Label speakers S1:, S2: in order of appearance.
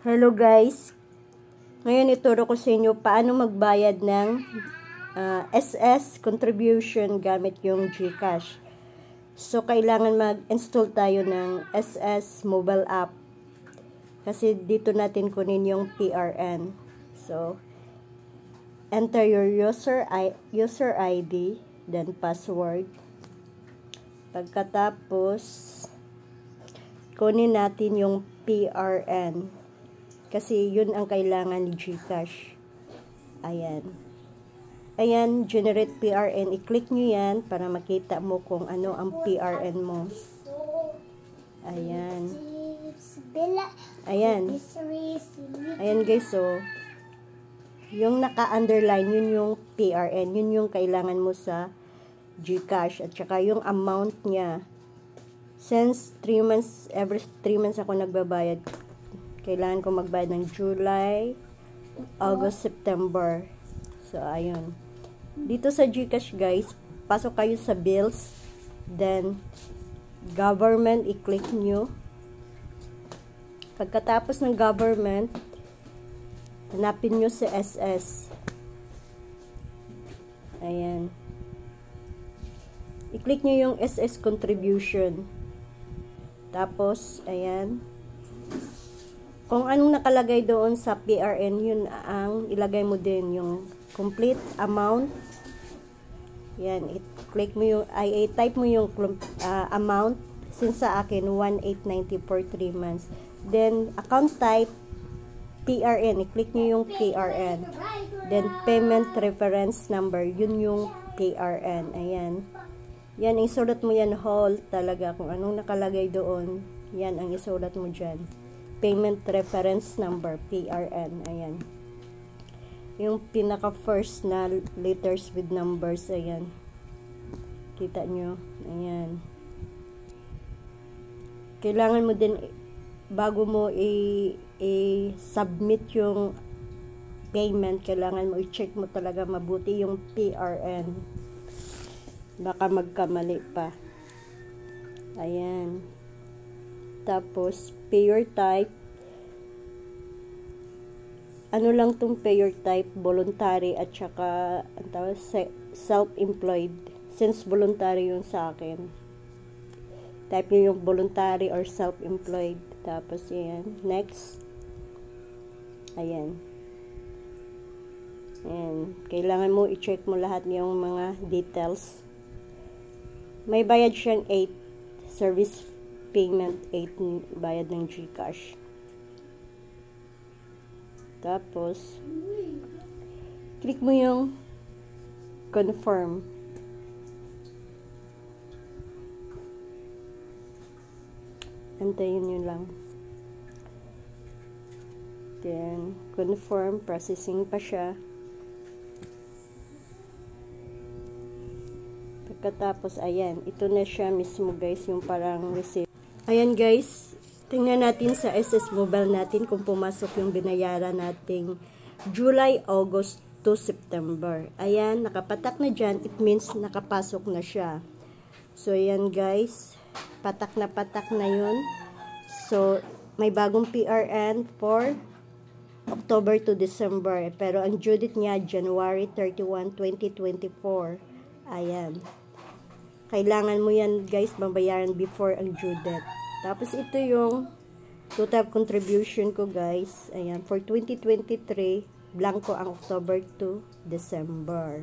S1: Hello guys, ngayon ituro ko sa inyo paano magbayad ng SS contribution gamit yung GCash. So kailangan mag-install tayo ng SS mobile app kasi dito natin kunin yung PRN. So enter your user ID, then password. Pagkatapos kunin natin yung PRN. Kasi yun ang kailangan ni GCash. Ayan. Ayan, generate PRN. I-click nyo yan para makita mo kung ano ang PRN mo. Ayan. Ayan. Ayan guys, so yung naka-underline, yun yung PRN. Yun yung kailangan mo sa GCash. At saka yung amount niya. Since 3 months, every 3 months ako nagbabayad. Kailangan ko magbayad ng July, August, September. So, ayun. Dito sa GCash, guys, pasok kayo sa bills. Then, government, i-click nyo. Pagkatapos ng government, hanapin nyo si SS. Ayan. I-click nyo yung SS contribution. Tapos, ayan. Kung anong nakalagay doon sa PRN, yun ang ilagay mo din, yung complete amount. Yan, i-click mo yung, i-type mo yung amount. Since sa akin, 1,890 for 3 months. Then, account type, PRN. I-click nyo yung PRN. Then, payment reference number. Yun yung PRN. Ayan. Yan, isulat mo yan whole talaga. Kung anong nakalagay doon, yan ang isulat mo dyan. Payment reference number, PRN. Ayan. Yung pinaka first na letters with numbers. Ayan. Kita nyo. Ayan. Kailangan mo din, bago mo i-submit yung payment, kailangan mo i-check mo talaga mabuti yung PRN. Baka magkamali pa. Ayan. Tapos, payer type. Ano lang tong payer type? Voluntary at saka self-employed. Since voluntary yun sa akin. Type nyo yung voluntary or self-employed. Tapos, yan. Next. Ayan. Ayan. Kailangan mo i-check mo lahat yung mga details. May bayad siyang 8. Service payment 8 bayad ng GCash. Tapos click mo yung confirm. Antayin nyo lang. Then confirm, processing pa siya. Pagkatapos ayan, ito na siya mismo guys, yung parang receipt. Ayan guys, tingnan natin sa SS Mobile natin kung pumasok yung binayaran nating July, August to September. Ayan, nakapatak na dyan. It means nakapasok na siya. So, ayan guys, patak na yun. So, may bagong PRN for October to December. Pero ang due date niya, January 31, 2024. Ayan. Kailangan mo yan guys mabayaran before ang due date. Tapos ito yung total contribution ko guys. Ayan, for 2023, blanco ang October to December.